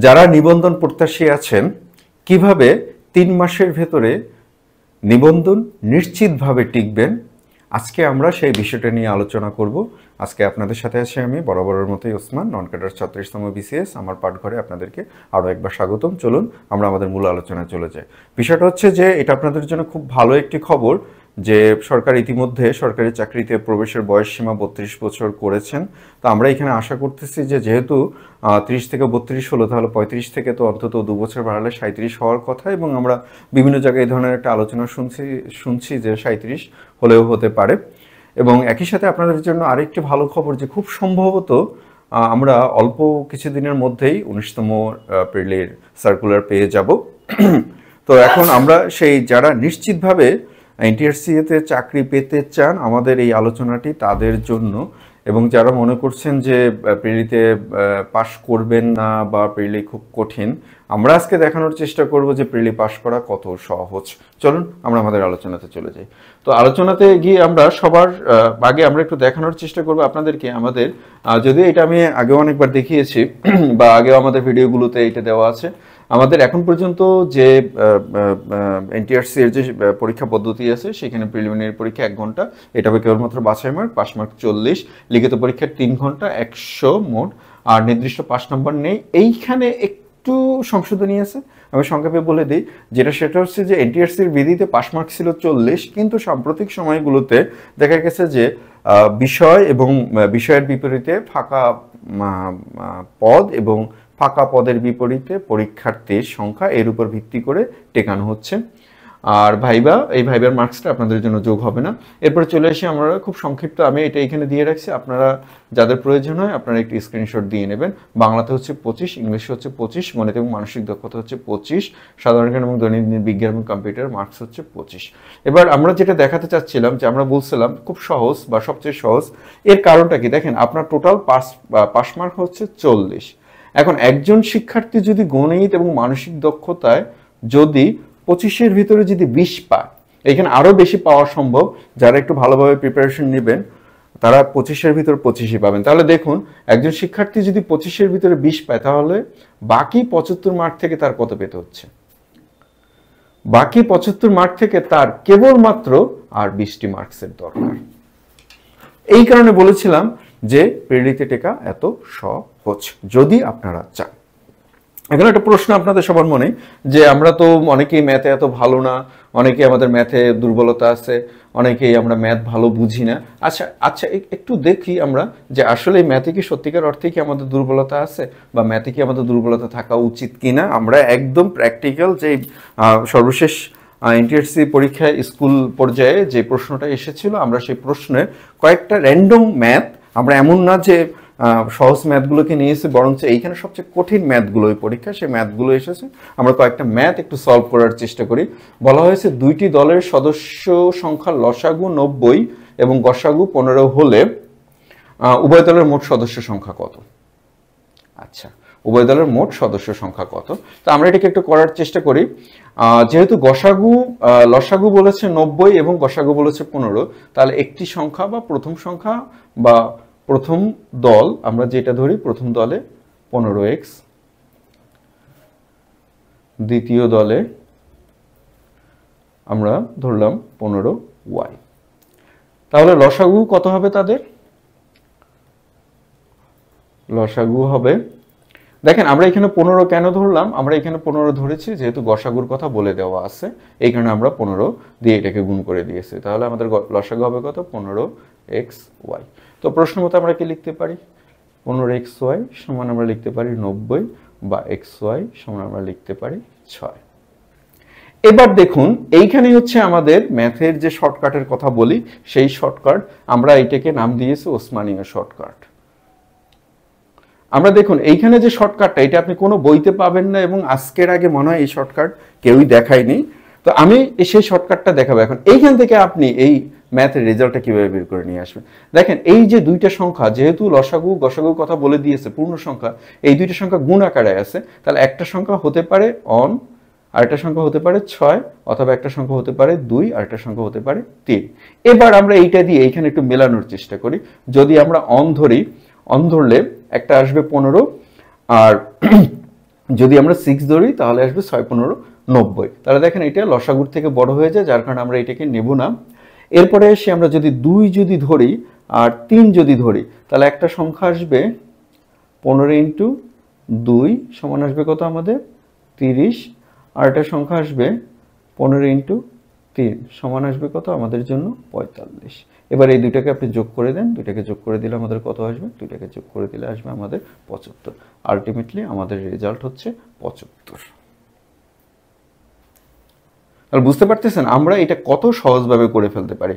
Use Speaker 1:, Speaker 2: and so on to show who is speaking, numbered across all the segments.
Speaker 1: যারা নিবন্ধন প্রত্যাশী আছেন কিভাবে 3 মাসের ভেতরে নিবন্ধন নিশ্চিতভাবে টিকবেন, আজকে আমরা সেই বিষয়টা নিয়ে আলোচনা করব। আজকে আপনাদের সাথে আছি আমি বরাবরের মতোই ওসমান, নন ক্যাডার 36তম বিসিএস। আমার পাঠঘরে আপনাদেরকে আরও একবার স্বাগতম। চলুন আমরা আমাদের মূল আলোচনায় চলে যাই। বিষয়টা হচ্ছে যে এটা আপনাদের জন্য খুব ভালো একটি খবর যে সরকার ইতিমধ্যে সরকারি চাকরিতে প্রবেশের বয়সসীমা 32 বছর করেছেন। তো আমরা এখানে আশা করতেছি যে যেহেতু 30 থেকে 32 হলো, তাহলে 35 থেকে তো অন্তত 2 বছর বাড়ালে 37 হওয়ার কথা, এবং আমরা বিভিন্ন জায়গায় এই ধরনের একটা আলোচনা শুনছি যে 37 হলেও হতে পারে। এবং একই সাথে আপনাদের জন্য আরেকটি ভালো খবর যে খুব সম্ভবত আমরা অল্প কিছুদিনের মধ্যেই 19তম প্রিলির সার্কুলার পেয়ে যাব। তো এখন আমরা সেই যারা নিশ্চিতভাবে এনটিআরসি-তে চাকরি পেতে চান, আমাদের এই আলোচনাটি তাদের জন্য। এবং যারা মনে করছেন যে প্রিলিতে পাশ করবেন না বা প্রিলি খুব কঠিন, আমরা আজকে দেখানোর চেষ্টা করব যে প্রিলি পাশ করা কত সহজ। চলুন আমরা আমাদের আলোচনাতে চলে যাই। তো আলোচনাতে গিয়ে আমরা সবার আগে আমরা একটু দেখানোর চেষ্টা করব আপনাদেরকে আমাদের, যদিও এটা আমি আগেও অনেকবার দেখিয়েছি বা আগেও আমাদের ভিডিওগুলোতে এটা দেওয়া আছে, আমাদের এখন পর্যন্ত যে এনটিআরসি এর যে পরীক্ষা পদ্ধতি আছে সেখানে প্রিলিমিনারি পরীক্ষা 1 ঘন্টা, এটা হবে কেবলমাত্র বাছাই মার্ক, পাস মার্ক 40, লিখিত পরীক্ষা 3 ঘন্টা 100 মোট, আর নির্দিষ্ট পাস নাম্বার নেই। এইখানে একটু সংশোধনী আছে, আমি সংক্ষেপে বলে দিই। সেটা হচ্ছে যে এনটিআরসির বিধিতে পাস মার্ক ছিল 40, কিন্তু সাম্প্রতিক সময়গুলোতে দেখা গেছে যে বিষয় এবং বিষয়ের বিপরীতে ফাঁকা পদ এবং ফাঁকা পদের বিপরীতে পরীক্ষার্থীর সংখ্যা এর উপর ভিত্তি করে টেকানো হচ্ছে। আর এই ভাইবার মার্কসটা আপনাদের জন্য যোগ হবে না। এরপর চলে আসি আমরা খুব সংক্ষিপ্ত, আমি এটা এখানে দিয়ে রাখছি, আপনারা যাদের প্রয়োজন হয় আপনারা একটি স্ক্রিনশট দিয়ে নেবেন। বাংলাতে হচ্ছে 25, ইংলিশে হচ্ছে 25, গণিত এবং মানসিক দক্ষতা হচ্ছে 25, সাধারণ জ্ঞান এবং দৈনন্দিন বিজ্ঞান এবং কম্পিউটার মার্কস হচ্ছে 25। এবার আমরা যেটা দেখাতে চাচ্ছিলাম যে আমরা বলছিলাম খুব সহজ বা সবচেয়ে সহজ, এর কারণটা কি দেখেন, আপনার টোটাল পাস মার্ক হচ্ছে 40। এখন একজন শিক্ষার্থী যদি গণিত এবং মানসিক দক্ষতায় যদি 25-এর ভিতরে যদি 20 পায়, এখানে আরও বেশি পাওয়া সম্ভব। যারা একটু ভালোভাবে প্রিপারেশন নেবেন তারা 25-এর ভিতর 25ই পাবেন। তাহলে দেখুন, একজন শিক্ষার্থী যদি 25-এর ভিতরে 20 পায়, তাহলে বাকি 75 মার্ক থেকে তার কত পেতে হচ্ছে? বাকি 75 মার্ক থেকে তার কেবলমাত্র আর 20টি মার্কসের দরকার। এই কারণে বলেছিলাম যে প্রিলিতে টেকা এত সহজ যদি আপনারা চান। এখন একটা প্রশ্ন আপনাদের সবার মনে, যে আমরা তো অনেকেই ম্যাথে এত ভালো না, অনেকেই আমাদের ম্যাথে দুর্বলতা আছে, অনেকেই আমরা ম্যাথ ভালো বুঝি না। আচ্ছা একটু দেখি আমরা যে আসলে ম্যাথে কি সত্যিকার অর্থে কি আমাদের দুর্বলতা আছে, বা ম্যাথে কি আমাদের দুর্বলতা থাকা উচিত কিনা। আমরা একদম প্র্যাকটিক্যাল যে সর্বশেষ এনটিআরসি পরীক্ষায় স্কুল পর্যায়ে যে প্রশ্নটা এসেছিল, আমরা সেই প্রশ্নের কয়েকটা র্যান্ডম ম্যাথ, আমরা এমন না যে সহজ ম্যাথগুলোকে নিয়েছি, বরঞ্চ এইখানে সবচেয়ে কঠিন ম্যাথগুলো ওই পরীক্ষা, সেই ম্যাথগুলো এসেছে। আমরা কয়েকটা ম্যাথ একটু সলভ করার চেষ্টা করি। বলা হয়েছে 2টি দলের সদস্য সংখ্যা লসাগু 90 এবং গসাগু 15 হলে উভয় দলের মোট সদস্য সংখ্যা কত? আচ্ছা, উভয় দলের মোট সদস্য সংখ্যা কত? তো আমরা এটাকে একটু করার চেষ্টা করি। যেহেতু লসাগু বলেছে 90 এবং গসাগু বলেছে 15, তাহলে একটি সংখ্যা বা প্রথম সংখ্যা বা প্রথম দল আমরা যেটা ধরি, প্রথম দলে 15x, দ্বিতীয় দলে আমরা ধরলাম 15y। তাহলে লসাগু কত হবে তাদের? লসাগু হবে, দেখেন আমরা এখানে 15 কেন ধরলাম, আমরা এখানে 15 ধরেছি যেহেতু গসাগুর কথা বলে দেওয়া আছে, এই কারণে আমরা 15 দিয়ে এটাকে গুণ করে দিয়েছি। তাহলে আমাদের লসাগু হবে কত? 15xy। তো প্রশ্ন মতো আমরা কি লিখতে পারি? 15xy সমান আমরা লিখতে পারি 90, বা xy সমান আমরা লিখতে পারি 6। এবার দেখুন, এইখানে হচ্ছে আমাদের ম্যাথের যে শর্টকাটের কথা বলি, সেই শর্টকাট আমরা এইটাকে নাম দিয়েছি ওসমানীয় শর্টকাট। আমরা দেখুন এইখানে যে শর্টকাটটা, এটা আপনি কোনো বইতে পাবেন না, এবং আজকের আগে মনে হয় এই শর্টকাট কেউই দেখায়নি। তো আমি সেই শর্টকাটটা দেখাবো এখন। এইখান থেকে আপনি এই ম্যাথের রেজাল্টটা কিভাবে বের করে নিয়ে আসবেন। দেখেন, এই যে 2টা সংখ্যা, যেহেতু লসাগু গসাগু কথা বলে দিয়েছে পূর্ণ সংখ্যা, এই 2টা সংখ্যা গুণ আকারে আছে, তাহলে একটা সংখ্যা হতে পারে অন, আরেকটা সংখ্যা হতে পারে 6, অথবা একটা সংখ্যা হতে পারে 2, আরেকটা সংখ্যা হতে পারে 3। এবার আমরা এইটা দিয়ে এইখানে একটু মেলানোর চেষ্টা করি। যদি আমরা অন ধরি, অন ধরলে একটা আসবে 15, আর যদি আমরা 6 ধরি তাহলে আসবে 6 15 90। তাহলে দেখেন এটা লসাগুর থেকে বড় হয়ে যায়, যার কারণে আমরা এটাকে নেব না। এরপরে এসে আমরা যদি 2 যদি ধরি আর 3 যদি ধরি, তাহলে একটা সংখ্যা আসবে 15 ইন্টু 2 সমান আসবে কত আমাদের 30, আর একটা সংখ্যা আসবে 15 ইন্টু 3 সমান আসবে কত আমাদের জন্য 45। এবার এই দুইটাকে আপনি যোগ করে দেন, দুইটাকে যোগ করে দিলে আমাদের কত আসবে, দুইটাকে যোগ করে দিলে আসবে আমাদের 75। আলটিমেটলি আমাদের রেজাল্ট হচ্ছে 75। আর বুঝতে পারতেছেন আমরা এটা কত সহজভাবে করে ফেলতে পারি।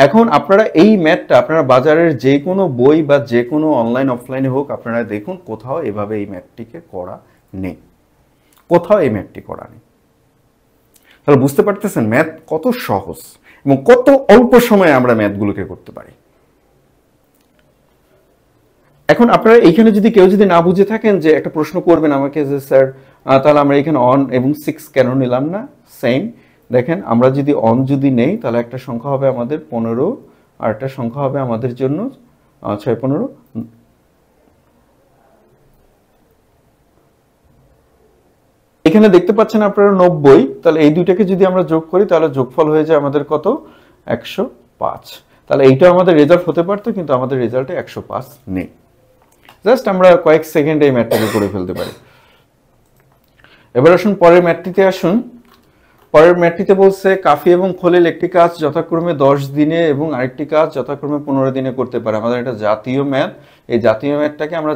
Speaker 1: এখন আপনারা এই ম্যাথটা আপনারা বাজারের যে কোনো বই বা যে কোনো অনলাইন অফলাইনে হোক আপনারা দেখুন, কোথাও এভাবে এই ম্যাথটিকে করা নেই, কোথাও এই ম্যাথটি করা নেই। তাহলে বুঝতে পারতেছেন ম্যাথ কত সহজ এবং কত অল্প সময়ে আমরা ম্যাথগুলোকে করতে পারি। এখন আপনারা এইখানে যদি কেউ যদি না বুঝে থাকেন, যে একটা প্রশ্ন করবেন আমাকে যে স্যার তাহলে আমরা এখানে অন এবং 6 কেন নিলাম না, সেম দেখেন আমরা যদি অন যদি নেই তাহলে একটা সংখ্যা হবে আমাদের 15 আর একটা সংখ্যা হবে আমাদের জন্য 6 15। এখানে দেখতে পাচ্ছেন আপনারা 90, তাহলে এই দুইটাকে যদি আমরা যোগ করি তাহলে যোগফল হয়ে যায় আমাদের কত 105। তাহলে এইটা আমাদের রেজাল্ট হতে পারতো, কিন্তু আমাদের রেজাল্টে 105 নেই। জাস্ট আমরা কয়েক সেকেন্ডে এই ম্যাথটাকে করে ফেলতে পারি। এবার আসুন পরের ম্যাথটিতে আসুন। পরের ম্যাথটিতে বলছে কাফি এবং খলিল একটি কাজ যথাক্রমে 10 দিনে এবং আরেকটি কাজ যথাক্রমে 15 দিনে করতে পারে। আমাদের এটা জাতীয় ম্যাথ, এই জাতীয় ম্যাথটাকে আমরা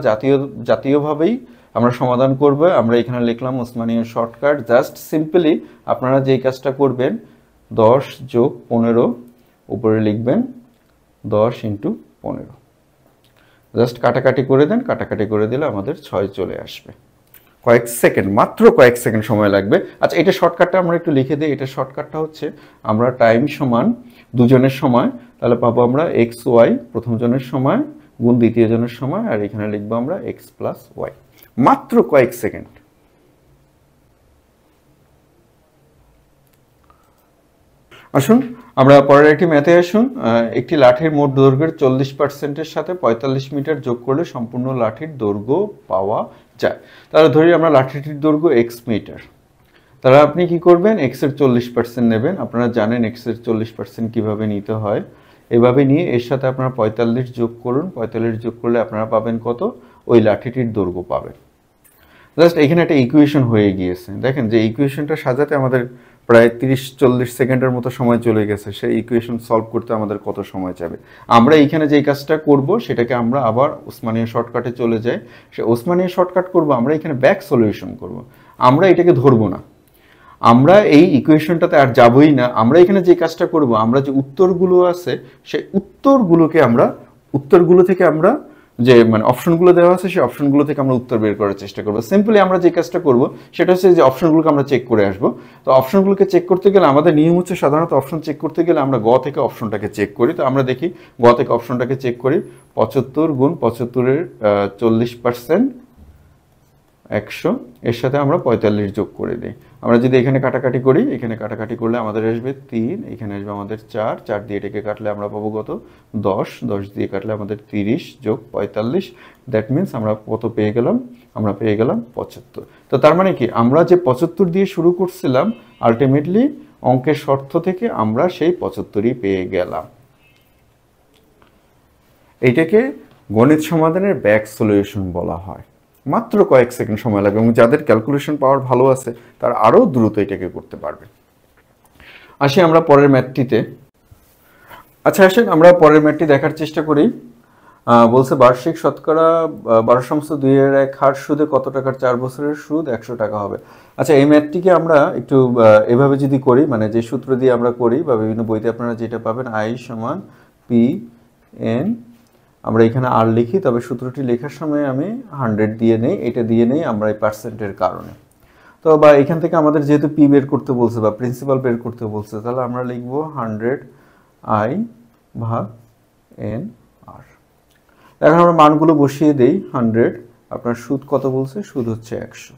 Speaker 1: জাতীয়ভাবেই আমরা সমাধান করব। আমরা এখানে লিখলাম ওসমানীয় শর্টকাট। জাস্ট সিম্পলি আপনারা যেই কাজটা করবেন 10 যোগ 15 উপরে লিখবেন 10 ইন্টু 15, জাস্ট কাটাকাটি করে দেন, কাটাকাটি করে দিলে আমাদের 6 চলে আসবে। কয়েক সেকেন্ড, মাত্র কয়েক সেকেন্ড সময় লাগবে। আচ্ছা এটা শর্টকাটটা আমরা একটু লিখে দিই। এটা শর্টকাটটা হচ্ছে আমরা টাইম সমান দুজনের সময়, তাহলে পাবো আমরা এক্স ওয়াই প্রথম জনের সময় গুণ দ্বিতীয় জনের সময়, আর এখানে লিখবো আমরা এক্স প্লাস ওয়াই। মাত্র কয়েক সেকেন্ড। আসুন আমরা পরের একটি ম্যাথে আসুন। একটি লাঠির মোট দৈর্ঘ্যের 40%-এর সাথে 45 মিটার যোগ করলে সম্পূর্ণ লাঠির দৈর্ঘ্য পাওয়া যায়। তাহলে ধরি আমরা লাঠিটির দৈর্ঘ্য এক্স মিটার, তাহলে আপনি কি করবেন এক্স এর 40% নেবেন। আপনারা জানেন এক্স এর 40% কিভাবে নিতে হয়, এভাবে নিয়ে এর সাথে আপনারা 45 যোগ করুন। 45 যোগ করলে আপনারা পাবেন কত, ওই লাঠিটির দৈর্ঘ্য পাবেন। জাস্ট এখানে একটা ইকুয়েশন হয়ে গিয়েছে। দেখেন যে ইকুয়েশনটা সাজাতে আমাদের প্রায় 30-40 সেকেন্ডের মতো সময় চলে গেছে। সেই ইকুয়েশন সলভ করতে আমাদের কত সময় যাবে। আমরা এইখানে যেই কাজটা করব সেটাকে আমরা আবার ওসমানীয় শর্টকাটে চলে যাই। সে ওসমানীয় শর্টকাট করব, আমরা এখানে ব্যাক সলিউশন করব। আমরা এটাকে ধরবো না, আমরা এই ইকুয়েশনটাতে আর যাবই না। আমরা এখানে যে কাজটা করব, আমরা যে উত্তরগুলো আছে সেই উত্তরগুলো থেকে আমরা যে মানে অপশনগুলো দেওয়া আছে সেই অপশনগুলো থেকে আমরা উত্তর বের করার চেষ্টা করব। সিম্পলি আমরা যে কাজটা করব সেটা হচ্ছে যে অপশনগুলোকে আমরা চেক করে আসব। তো অপশনগুলোকে চেক করতে গেলে আমাদের নিয়ম হচ্ছে সাধারণত অপশন চেক করতে গেলে আমরা গ থেকে অপশনটাকে চেক করি। তো আমরা দেখি গ থেকে অপশনটাকে চেক করি। 75 গুণ 75-এর 40% 100, এর সাথে আমরা 45 যোগ করে দিই। আমরা যদি এখানে কাটাকাটি করি, এখানে কাটাকাটি করলে আমাদের আসবে 3, এখানে আসবে আমাদের 4, 4 দিয়ে এটাকে কাটলে আমরা পাবো কত 10, 10 দিয়ে কাটলে আমাদের 30 যোগ 45, দ্যাট মিনস আমরা কত পেয়ে গেলাম, আমরা পেয়ে গেলাম 75। তো তার মানে কি আমরা যে 75 দিয়ে শুরু করছিলাম আলটিমেটলি অঙ্কের শর্ত থেকে আমরা সেই 75ই পেয়ে গেলাম। এইটাকে গণিত সমাধানের ব্যাক সলিউশন বলা হয়। মাত্র কয়েক সেকেন্ড সময় লাগবে এবং যাদের ক্যালকুলেশন পাওয়ার ভালো আছে তারা আরও দ্রুত এটাকে করতে পারবে। আসি আমরা পরের ম্যাথটিতে। আচ্ছা আসেন আমরা পরের ম্যাথটি দেখার চেষ্টা করি। বলছে বার্ষিক শতকরা 12/2 হার সুদে কত টাকার 4 বছরের সুদ 100 টাকা হবে। আচ্ছা এই ম্যাথটিকে আমরা একটু এভাবে যদি করি, মানে যে সূত্র দিয়ে আমরা করি বা বিভিন্ন বইতে আপনারা যেটা পাবেন আই সমান পি এন, আমরা এখানে আর লিখি, তবে সূত্রটি লেখার সময় আমি 100 দিয়ে নেই, এটা দিয়ে নেই আমরা এই পার্সেন্টের কারণে। তো বা এখান থেকে আমাদের যেহেতু পি বের করতে বলছে বা প্রিন্সিপাল বের করতে বলছে, তাহলে আমরা লিখবো 100 আই ভাগ এন আর। এখন আমরা মানগুলো বসিয়ে দেই। 100 আপনার সুদ কত বলছে, সুদ হচ্ছে 100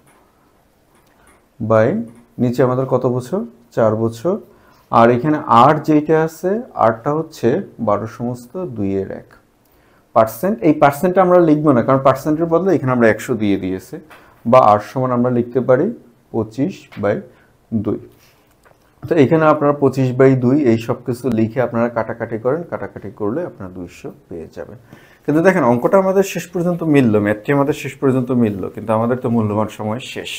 Speaker 1: বাই নিচে আমাদের কত বছর 4 বছর, আর এখানে আর যেটা আছে আরটা হচ্ছে 12/2 পার্সেন্ট। এই পার্সেন্টটা আমরা লিখবো না কারণ পার্সেন্টের বদলে এখানে আমরা 100 দিয়ে দিয়েছে। বা r সমান আমরা লিখতে পারি 25/2। তো এখানে আপনারা 25/2 এই সব কিছু লিখে আপনারা কাটাকাটি করেন, কাটাকাটি করলে আপনারা 200 পেয়ে যাবেন। কিন্তু দেখেন অঙ্কটা আমাদের শেষ পর্যন্ত মিললো, ম্যাথটি আমাদের শেষ পর্যন্ত মিললো, কিন্তু আমাদের তো মূল্যবান সময় শেষ।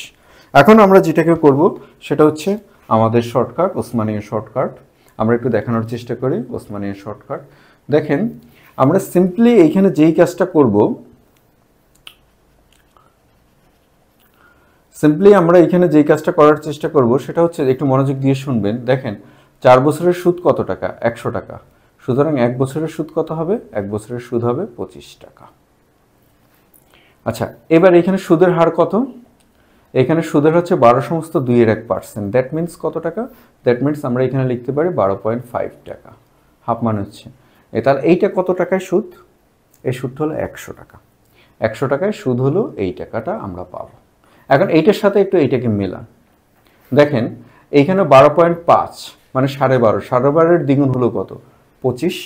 Speaker 1: এখন আমরা যেটাকে করব সেটা হচ্ছে আমাদের শর্টকাট, ওসমানীয় শর্টকাট। আমরা একটু দেখানোর চেষ্টা করি ওসমানীয় শর্টকাট। দেখেন আমরা সিম্পলি এইখানে যেই কাজটা করব, সিম্পলি আমরা এখানে যেই কাজটা করার চেষ্টা করব সেটা হচ্ছে, একটু মনোযোগ দিয়ে শুনবেন। দেখেন 4 বছরের সুদ কত টাকা? 100 টাকা। সুতরাং 1 বছরের সুদ কত হবে? 1 বছরের সুদ হবে 25 টাকা। আচ্ছা, এবার এখানে সুদের হার কত? এখানে সুদের হচ্ছে 12 সমস্ত 2/1%। দ্যাট মিনস কত টাকা? দ্যাট মিনস আমরা এখানে লিখতে পারি 12.5 টাকা। হাফ মানে হচ্ছে তাহলে এইটা কত টাকায় সুদ? এই সুদটা হলো 100 টাকা। 100 টাকায় সুদ হলো এই টাকাটা আমরা পাবো। এখন এইটার সাথে একটু এইটাকে মেলান। দেখেন এইখানে 12.5 মানে 12.5, 12.5-এর দ্বিগুণ হলো কত? 25।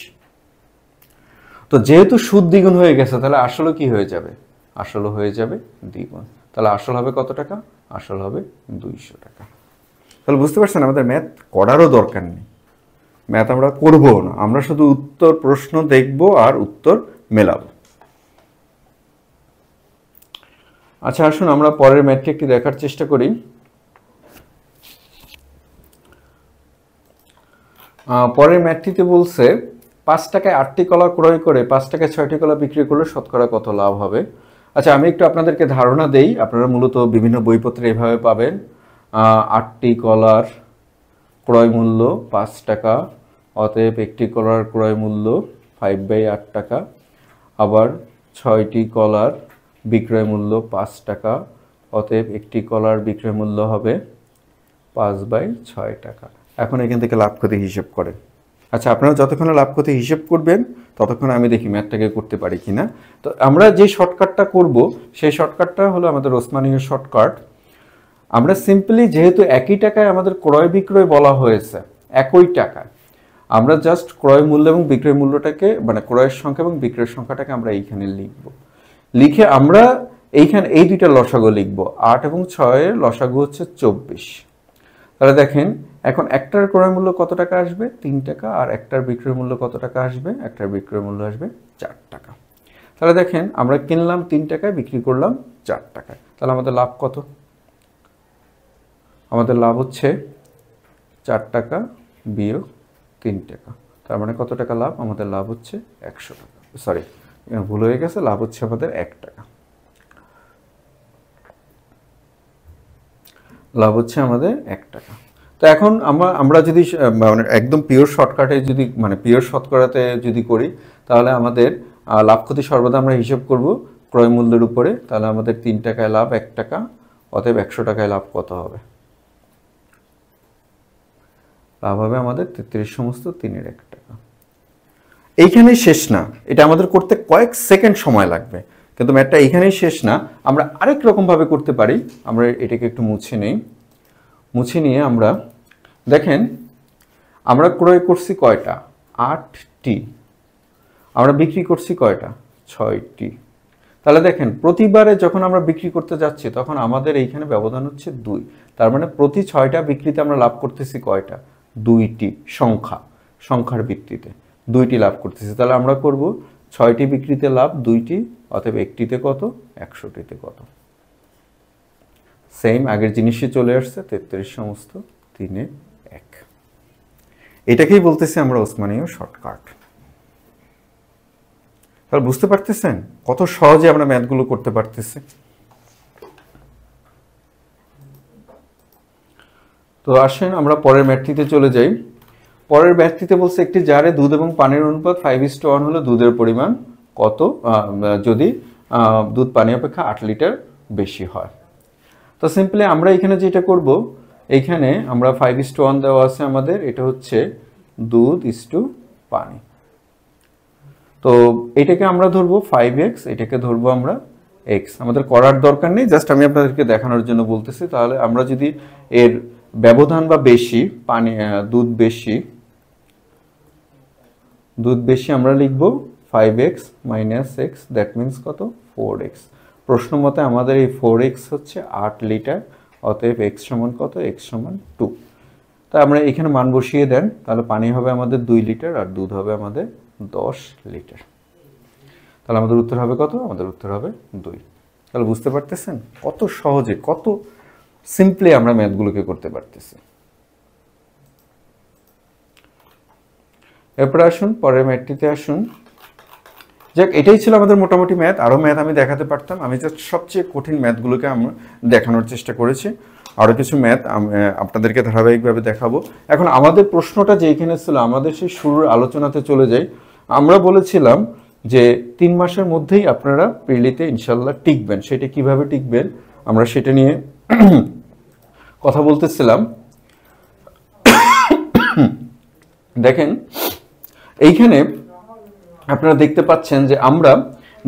Speaker 1: তো যেহেতু সুদ দ্বিগুণ হয়ে গেছে তাহলে আসলে কি হয়ে যাবে? আসলে হয়ে যাবে দ্বিগুণ। তাহলে আসল হবে কত টাকা? আসল হবে 200 টাকা। তাহলে বুঝতে পারছেন আমাদের ম্যাথ করারও দরকার নেই, ম্যাথ আমরা করবো না, আমরা শুধু উত্তর প্রশ্ন দেখব আর উত্তর মেলাবো। আচ্ছা আসুন আমরা পরের ম্যাথটি একটি দেখার চেষ্টা করি। পরের ম্যাথটিতে বলছে 5 টাকায় 8টি কলা ক্রয় করে 5 টাকায় 6টি কলা বিক্রি করলে শতকরা কত লাভ হবে? আচ্ছা আমি একটু আপনাদেরকে ধারণা দেই, আপনারা মূলত বিভিন্ন বইপত্রে এভাবে পাবেন। 8টি কলার ক্রয় মূল্য 5 টাকা, অতএব একটি কলার ক্রয় মূল্য 5/8 টাকা। আবার 6টি কলার বিক্রয় মূল্য 5 টাকা, অতএব একটি কলার বিক্রয় মূল্য হবে 5/6 টাকা। এখন এখান থেকে লাভ ক্ষতি হিসেব করেন। আচ্ছা আপনারা যতক্ষণ লাভ ক্ষতি হিসেব করবেন ততক্ষণ আমি দেখি ম্যাথটাকে করতে পারি কিনা। তো আমরা যে শর্টকাটটা করব সেই শর্টকাটটা হলো আমাদের ওসমানীয় শর্টকাট। আমরা সিম্পলি যেহেতু একই টাকায় আমাদের ক্রয় বিক্রয় বলা হয়েছে, একই টাকায় আমরা জাস্ট ক্রয় মূল্য এবং বিক্রয় মূল্যটাকে, মানে ক্রয়ের সংখ্যা এবং বিক্রয়ের সংখ্যাটাকে আমরা এইখানে লিখব। লিখে আমরা এইখানে এই দুইটা লসাগু লিখব। 8 এবং 6-এর লসাগু হচ্ছে 24। তাহলে দেখেন এখন একটার ক্রয় মূল্য কত টাকা আসবে? 3 টাকা। আর একটার বিক্রয় মূল্য কত টাকা আসবে? একটার বিক্রয় মূল্য আসবে 4 টাকা। তাহলে দেখেন আমরা কিনলাম 3 টাকায়, বিক্রি করলাম 4 টাকায়। তাহলে আমাদের লাভ কত? আমাদের লাভ হচ্ছে 4 টাকা বিয়োগ 3 টাকা। তার মানে কত টাকা লাভ? আমাদের লাভ হচ্ছে 100 টাকা। সরি, ভুল হয়ে গেছে, লাভ হচ্ছে আমাদের 1 টাকা। লাভ হচ্ছে আমাদের 1 টাকা। তো এখন আমরা যদি মানে একদম পিওর শর্টকাটে যদি, মানে পিওর শতকরাতে যদি করি, তাহলে আমাদের লাভ ক্ষতি সর্বদা আমরা হিসাব করব ক্রয় মূল্যের উপরে। তাহলে আমাদের 3 টাকায় লাভ 1 টাকা, অতএব 100 টাকায় লাভ কত হবে? লাভ হবে আমাদের 33 সমস্ত 3/1 টাকা। এইখানেই শেষ না, এটা আমাদের করতে কয়েক সেকেন্ড সময় লাগবে, কিন্তু ম্যাথটা এইখানেই শেষ না। আমরা আরেক রকমভাবে করতে পারি। আমরা এটাকে একটু মুছে নেই। মুছে নিয়ে আমরা দেখেন আমরা ক্রয় করছি কয়টা? 8টি। আমরা বিক্রি করছি কয়টা? 6টি। তাহলে দেখেন প্রতিবারে যখন আমরা বিক্রি করতে যাচ্ছি তখন আমাদের এইখানে ব্যবধান হচ্ছে 2। তার মানে প্রতি 6টা বিক্রিতে আমরা লাভ করতেছি কয়টা? 2টি। সংখ্যার ভিত্তিতে 2টি লাভ করতেছি। তাহলে আমরা করব 6টি বিক্রিতে লাভ 2টি, অতএব একটিতে কত? 100টিতে কত? সেম আগের জিনিসই চলে আসছে, 33 সমস্ত 3/1। এটাকেই বলতেছি আমরা ওসমানীয় শর্টকাট। তাহলে বুঝতে পারতেছেন কত সহজে আমরা ম্যাথগুলো করতে পারতেছি। তো আসেন আমরা পরের ম্যাথটিতে চলে যাই। পরের ম্যাথটিতে বলছে একটি জারে দুধ এবং পানির অনুপাত 5:1 হলে দুধের পরিমাণ কত যদি দুধ পানি অপেক্ষা 8 লিটার বেশি হয়। তো সিম্পলি আমরা এখানে যেটা করব, এইখানে আমরা 5:1 দেওয়া আছে আমাদের, এটা হচ্ছে দুধ ইসটু পানি। তো এটাকে আমরা ধরবো 5x, এটাকে ধরবো আমরা x। আমাদের করার দরকার নেই, জাস্ট আমি আপনাদেরকে দেখানোর জন্য বলতেছি। তাহলে আমরা যদি এর ব্যবধান বা বেশি, পানি দুধ বেশি আমরা লিখব 5x - x, দ্যাট মিনস কত? 4x। প্রশ্ন মতে আমাদের এই 4x হচ্ছে 8 লিটার, অতএব x সমান কত? x সমান 2। তা আমরা এখানে মান বসিয়ে দেন, তাহলে পানি হবে আমাদের 2 লিটার আর দুধ হবে আমাদের 10 লিটার। তাহলে আমাদের উত্তর হবে কত? আমাদের উত্তর হবে 2। তাহলে বুঝতে পারতেছেন কত সহজে, কত সিম্পলি আমরা ম্যাথগুলোকে করতে পারতেছি। এরপরে আসুন পরের ম্যাথটিতে আসুন। যাক, এটাই ছিল আমাদের মোটামুটি ম্যাথ। আরও ম্যাথ আমি দেখাতে পারতাম, আমি জাস্ট সবচেয়ে কঠিন ম্যাথগুলোকে আমরা দেখানোর চেষ্টা করেছি। আরও কিছু ম্যাথ আপনাদেরকে ধারাবাহিকভাবে দেখাবো। এখন আমাদের প্রশ্নটা যেখানে ছিল, আমাদের সেই শুরুর আলোচনাতে চলে যাই। আমরা বলেছিলাম যে 3 মাসের মধ্যেই আপনারা প্রিলিতে ইনশাল্লাহ টিকবেন। সেটা কিভাবে টিকবেন আমরা সেটা নিয়ে কথা বলতেছিলাম। দেখেন এইখানে আপনারা দেখতে পাচ্ছেন যে আমরা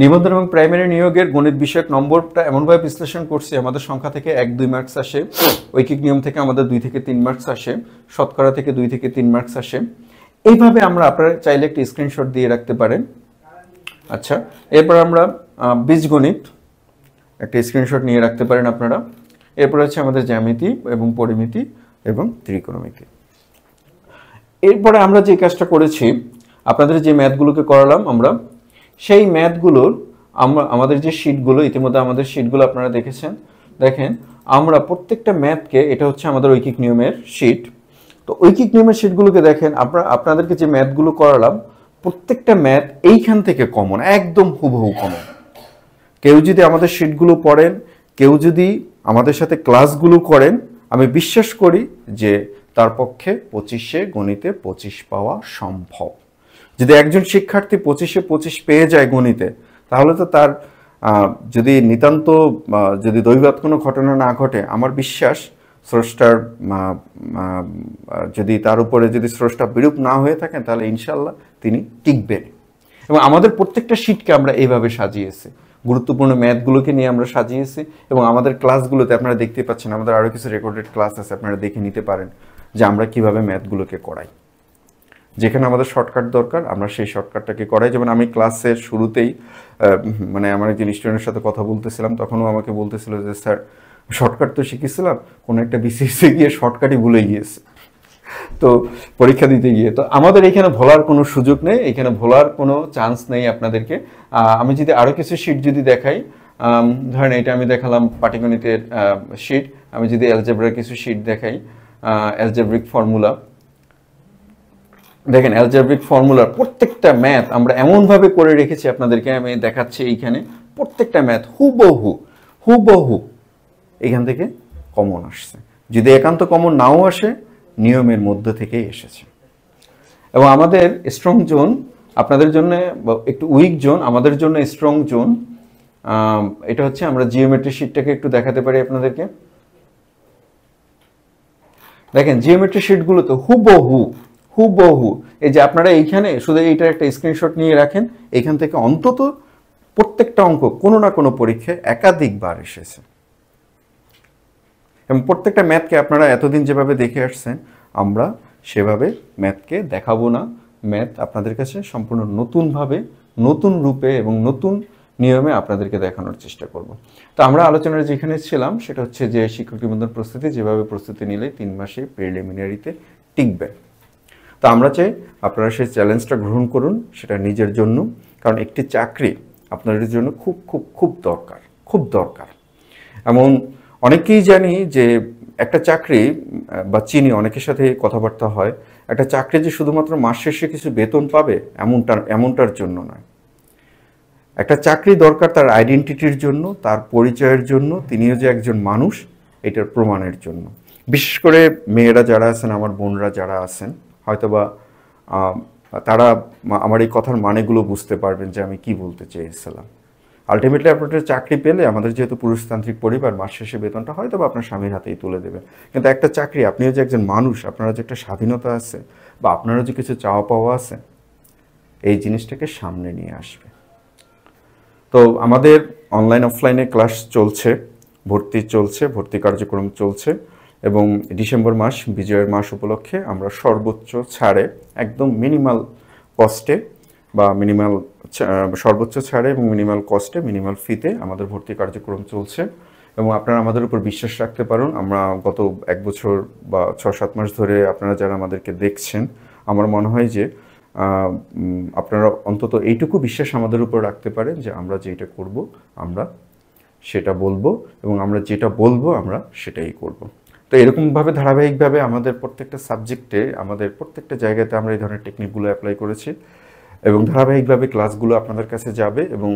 Speaker 1: নিবন্ধন এবং প্রাইমারি নিয়োগের গণিত বিষয়ক নম্বরটা এমনভাবে বিশ্লেষণ করছি, আমাদের সংখ্যা থেকে 1-2 মার্কস আসে, ঐকিক নিয়ম থেকে আমাদের 2 থেকে 3 মার্কস আসে, শতকরা থেকে 2 থেকে 3 মার্কস আসে। এইভাবে আমরা আপনারা চাইলে একটা স্ক্রিনশট দিয়ে রাখতে পারেন। আচ্ছা, এরপর আমরা বীজগণিত একটা স্ক্রিনশট নিয়ে রাখতে পারেন আপনারা। এরপর হচ্ছে আমাদের জ্যামিতি এবং পরিমিতি এবং ত্রিকোণমিতি। এরপরে আমরা যে কাজটা করেছি, আপনাদের যে ম্যাথগুলোকে করালাম আমরা, সেই ম্যাথগুলোর আমাদের যে শিটগুলো, ইতিমধ্যে আমাদের শিটগুলো আপনারা দেখেছেন। দেখেন আমরা প্রত্যেকটা ম্যাথকে, এটা হচ্ছে আমাদের ঐকিক নিয়মের শিট। তো ঐকিক নিয়মের শিটগুলোকে দেখেন, আপনাদেরকে যে ম্যাথগুলো করালাম প্রত্যেকটা ম্যাথ এইখান থেকে কমন, একদম হুবহু কমন। কেউ যদি আমাদের শিটগুলো পড়েন, কেউ যদি আমাদের সাথে ক্লাসগুলো করেন, আমি বিশ্বাস করি যে তার পক্ষে 25-এ গণিতে 25 পাওয়া সম্ভব। যদি একজন শিক্ষার্থী 25-এ 25 পেয়ে যায় গণিতে, তাহলে তো তার যদি নিতান্ত যদি দৈবাৎ কোনো ঘটনা না ঘটে, আমার বিশ্বাস স্রষ্টার যদি তার উপরে যদি স্রষ্টা বিরূপ না হয়ে থাকেন, তাহলে ইনশাল্লাহ তিনি টিকবেন। এবং আমাদের প্রত্যেকটা শিটকে আমরা এইভাবে সাজিয়েছি, গুরুত্বপূর্ণ ম্যাথগুলোকে নিয়ে আমরা সাজিয়েছি। এবং আমাদের ক্লাসগুলোতে আপনারা দেখতে পাচ্ছেন আমাদের আরও কিছু রেকর্ডেড ক্লাস আছে, আপনারা দেখে নিতে পারেন যে আমরা কিভাবে ম্যাথগুলোকে করাই। যেখানে আমাদের শর্টকাট দরকার আমরা সেই শর্টকাটটাকে করাই। যেমন আমি ক্লাসের শুরুতেই মানে আমার একজন স্টুডেন্টের সাথে কথা বলতেছিলাম, তখনও আমাকে বলতেছিল যে স্যার শর্টকাট তো শিখেছিলাম, কোনো একটা বিসিএসে গিয়ে শর্টকাটই ভুলে গিয়েছে, তো পরীক্ষা দিতে গিয়ে। তো আমাদের এখানে ভোলার কোনো সুযোগ নেই, এখানে ভোলার কোনো চান্স নেই আপনাদেরকে। আমি যদি আরও কিছু শিট যদি দেখাই, ধরেন এটা আমি দেখালাম পাটিগণিতের শিট। আমি যদি অ্যালজেব্রার কিছু শিট দেখাই, অ্যালজেব্রিক ফর্মুলা, দেখেন অ্যালজেব্রিক ফর্মুলার প্রত্যেকটা ম্যাথ আমরা এমনভাবে করে রেখেছি, আপনাদেরকে আমি দেখাচ্ছি। এইখানে প্রত্যেকটা ম্যাথ হুবহু এখান থেকে কমন আসছে। যদি একান্ত কমন নাও আসে, নিয়মের মধ্য থেকেই এসেছে। এবং আমাদের স্ট্রং জোন আপনাদের জন্য একটু উইক জোন, আমাদের জন্য স্ট্রং জোন। এটা হচ্ছে আমরা জিওমেট্রি শিটটাকে একটু দেখাতে পারি আপনাদেরকে। দেখেন জিওমেট্রি শিটগুলো তো হুবহু। এই যে আপনারা এইখানে শুধু এইটার একটা স্ক্রিনশট নিয়ে রাখেন, এইখান থেকে অন্তত প্রত্যেকটা অঙ্ক কোনো না কোনো পরীক্ষায় একাধিকবার এসেছে। এবং প্রত্যেকটা ম্যাথকে আপনারা এতদিন যেভাবে দেখে আসছেন, আমরা সেভাবে ম্যাথকে দেখাবো না। ম্যাথ আপনাদের কাছে সম্পূর্ণ নতুনভাবে, নতুন রূপে এবং নতুন নিয়মে আপনাদেরকে দেখানোর চেষ্টা করব। তো আমরা আলোচনার যেখানে ছিলাম সেটা হচ্ছে যে শিক্ষক নিবন্ধন প্রস্তুতি, যেভাবে প্রস্তুতি নিলে 3 মাসে প্রিলিমিনারিতে টিকবে। তো আমরা চাই আপনারা সেই চ্যালেঞ্জটা গ্রহণ করুন, সেটা নিজের জন্য। কারণ একটি চাকরি আপনাদের জন্য খুব দরকার। এমন অনেকেই জানি যে একটা চাকরি বা চিনি, অনেকের সাথে কথাবার্তা হয়, একটা চাকরি যে শুধুমাত্র মাস শেষে কিছু বেতন পাবে এমনটার জন্য নয়। একটা চাকরি দরকার তার আইডেন্টিটির জন্য, তার পরিচয়ের জন্য, তিনিও যে একজন মানুষ এটার প্রমাণের জন্য। বিশেষ করে মেয়েরা যারা আছেন, আমার বোনরা যারা আছেন, হয়তোবা তারা আমার এই কথার মানেগুলো বুঝতে পারবেন যে আমি কি বলতে চেয়েছিলাম। আলটিমেটলি আপনাদের চাকরি পেলে, আমাদের যেহেতু পুরুষতান্ত্রিক পরিবার, মাস শেষে বেতনটা হয়তো বা আপনার স্বামীর হাতেই তুলে দেবেন। কিন্তু একটা চাকরি, আপনিও যে একজন মানুষ, আপনারা যে একটা স্বাধীনতা আছে বা আপনারও যে কিছু চাওয়া পাওয়া আছে, এই জিনিসটাকে সামনে নিয়ে আসবে। তো আমাদের অনলাইন অফলাইনে ক্লাস চলছে, ভর্তি কার্যক্রম চলছে। এবং ডিসেম্বর মাস, বিজয়ের মাস উপলক্ষে আমরা সর্বোচ্চ ছাড়ে, একদম মিনিমাল কস্টে বা সর্বোচ্চ ছাড়ে এবং মিনিমাল কস্টে, মিনিমাল ফিতে আমাদের ভর্তি কার্যক্রম চলছে। এবং আপনারা আমাদের উপর বিশ্বাস রাখতে পারেন। আমরা গত 1 বছর বা 6-7 মাস ধরে আপনারা যারা আমাদেরকে দেখছেন, আমার মনে হয় যে আপনারা অন্তত এইটুকু বিশ্বাস আমাদের উপর রাখতে পারেন যে আমরা যেটা করব আমরা সেটা বলবো, এবং আমরা যেটা বলবো আমরা সেটাই করব। তো এরকমভাবে ধারাবাহিকভাবে আমাদের প্রত্যেকটা সাবজেক্টে, আমাদের প্রত্যেকটা জায়গাতে আমরা এই ধরনের টেকনিকগুলো অ্যাপ্লাই করেছি, এবং ধারাবাহিকভাবে ক্লাসগুলো আপনাদের কাছে যাবে। এবং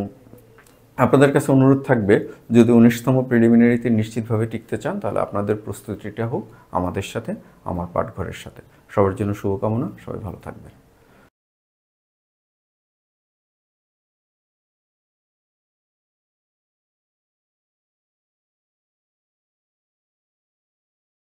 Speaker 1: আপনাদের কাছে অনুরোধ থাকবে, যদি 19তম প্রিলিমিনারিতে নিশ্চিতভাবে টিকতে চান, তাহলে আপনাদের প্রস্তুতিটা হোক আমাদের সাথে, আমার পাঠঘরের সাথে। সবার জন্য শুভকামনা, সবাই ভালো থাকবেন।